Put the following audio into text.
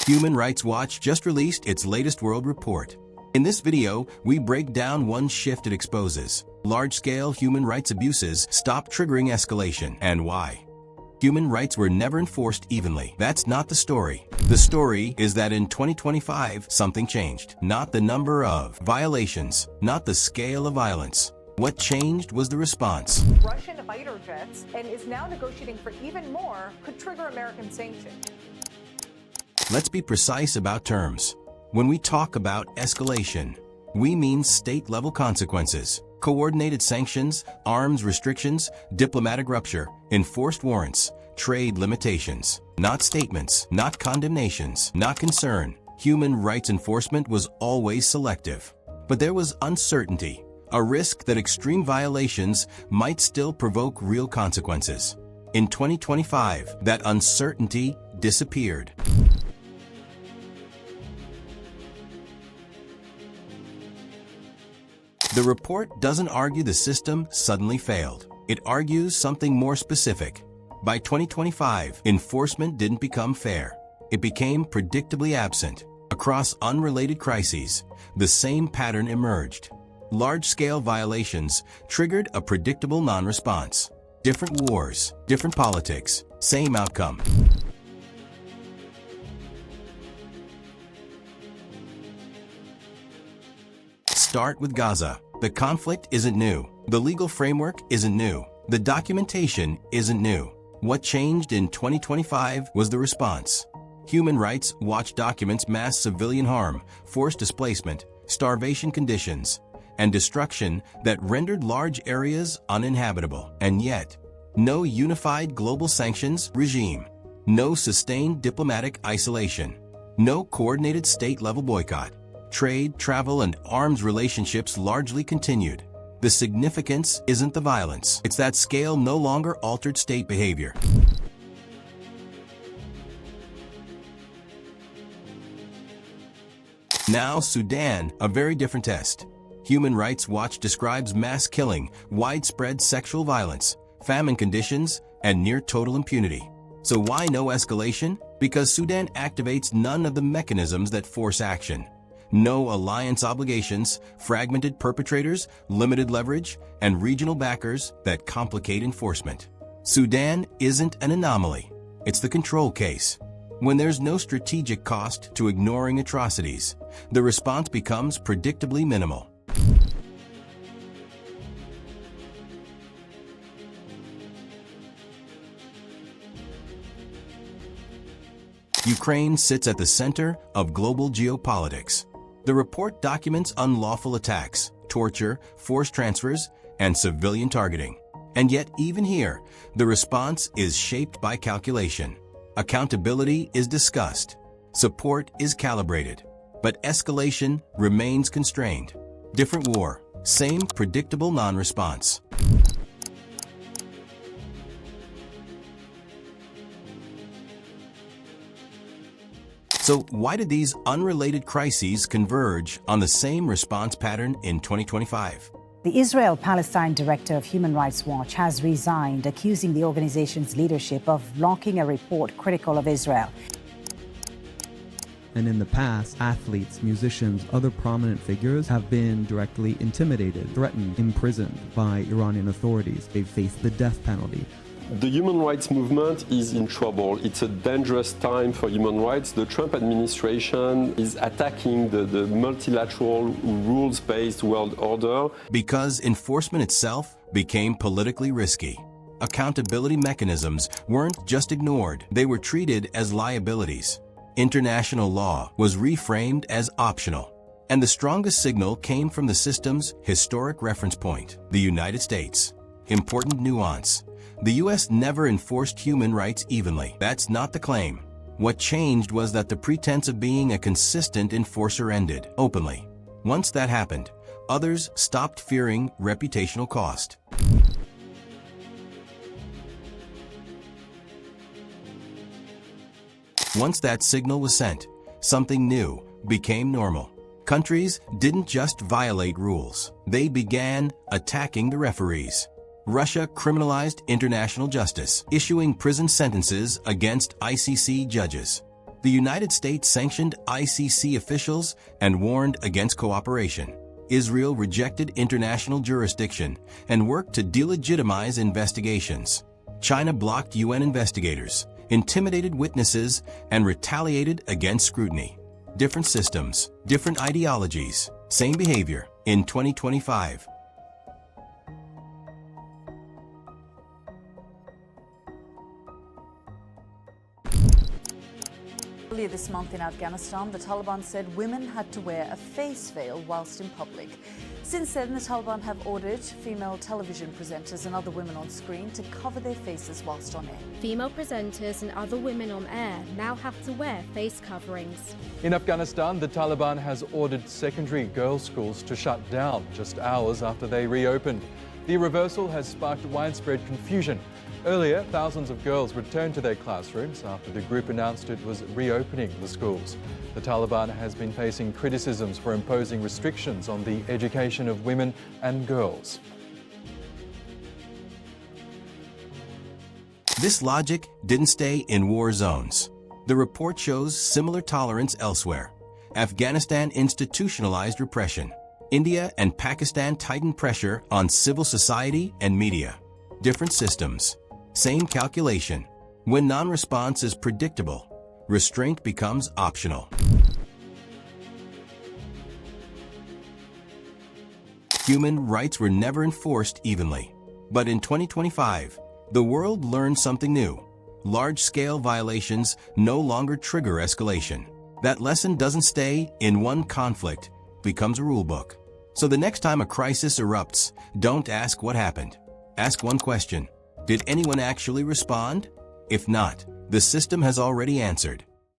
Human Rights Watch just released its latest world report. In this video, we break down one shift it exposes. Large-scale human rights abuses stop triggering escalation, and why. Human rights were never enforced evenly. That's not the story. The story is that in 2025, something changed. Not the number of violations, not the scale of violence. What changed was the response. Russian fighter jets and is now negotiating for even more could trigger American sanctions. Let's be precise about terms. When we talk about escalation, we mean state-level consequences, coordinated sanctions, arms restrictions, diplomatic rupture, enforced warrants, trade limitations. Not statements, not condemnations, not concern. Human rights enforcement was always selective. But there was uncertainty, a risk that extreme violations might still provoke real consequences. In 2025, that uncertainty disappeared. The report doesn't argue the system suddenly failed. It argues something more specific. By 2025, enforcement didn't become fair. It became predictably absent. Across unrelated crises, the same pattern emerged. Large-scale violations triggered a predictable non-response. Different wars, different politics, same outcome. Start with Gaza. The conflict isn't new. The legal framework isn't new. The documentation isn't new. What changed in 2025 was the response. Human Rights Watch documents mass civilian harm, forced displacement, starvation conditions, and destruction that rendered large areas uninhabitable. And yet, no unified global sanctions regime, no sustained diplomatic isolation, no coordinated state-level boycott. Trade, travel, and arms relationships largely continued. The significance isn't the violence. It's that scale no longer altered state behavior. Now, Sudan, a very different test. Human Rights Watch describes mass killing, widespread sexual violence, famine conditions, and near-total impunity. So why no escalation? Because Sudan activates none of the mechanisms that force action. No alliance obligations, fragmented perpetrators, limited leverage, and regional backers that complicate enforcement. Sudan isn't an anomaly. It's the control case. When there's no strategic cost to ignoring atrocities, the response becomes predictably minimal. Ukraine sits at the center of global geopolitics. The report documents unlawful attacks, torture, forced transfers, and civilian targeting. And yet, even here, the response is shaped by calculation. Accountability is discussed. Support is calibrated. But escalation remains constrained. Different war, same predictable non-response. So why did these unrelated crises converge on the same response pattern in 2025? The Israel-Palestine director of Human Rights Watch has resigned, accusing the organization's leadership of blocking a report critical of Israel. And in the past, athletes, musicians, other prominent figures have been directly intimidated, threatened, imprisoned by Iranian authorities. They've faced the death penalty. The human rights movement is in trouble. It's a dangerous time for human rights. The Trump administration is attacking the multilateral rules-based world order. Because enforcement itself became politically risky. Accountability mechanisms weren't just ignored, they were treated as liabilities. International law was reframed as optional. And the strongest signal came from the system's historic reference point, the United States. Important nuance. The U.S. never enforced human rights evenly. That's not the claim. What changed was that the pretense of being a consistent enforcer ended openly. Once that happened, others stopped fearing reputational cost. Once that signal was sent, something new became normal. Countries didn't just violate rules. They began attacking the referees. Russia criminalized international justice, issuing prison sentences against ICC judges. The United States sanctioned ICC officials and warned against cooperation. Israel rejected international jurisdiction and worked to delegitimize investigations. China blocked UN investigators, intimidated witnesses, and retaliated against scrutiny. Different systems, different ideologies, same behavior in 2025. Earlier this month in Afghanistan, the Taliban said women had to wear a face veil whilst in public. Since then, the Taliban have ordered female television presenters and other women on screen to cover their faces whilst on air. Female presenters and other women on air now have to wear face coverings. In Afghanistan, the Taliban has ordered secondary girls' schools to shut down just hours after they reopened. The reversal has sparked widespread confusion. Earlier, thousands of girls returned to their classrooms after the group announced it was reopening the schools. The Taliban has been facing criticisms for imposing restrictions on the education of women and girls. This logic didn't stay in war zones. The report shows similar tolerance elsewhere. Afghanistan institutionalized repression. India and Pakistan tightened pressure on civil society and media. Different systems. Same calculation. When non-response is predictable, restraint becomes optional. Human rights were never enforced evenly. But in 2025, the world learned something new. Large-scale violations no longer trigger escalation. That lesson doesn't stay in one conflict, becomes a rulebook. So the next time a crisis erupts, don't ask what happened. Ask one question. Did anyone actually respond? If not, the system has already answered.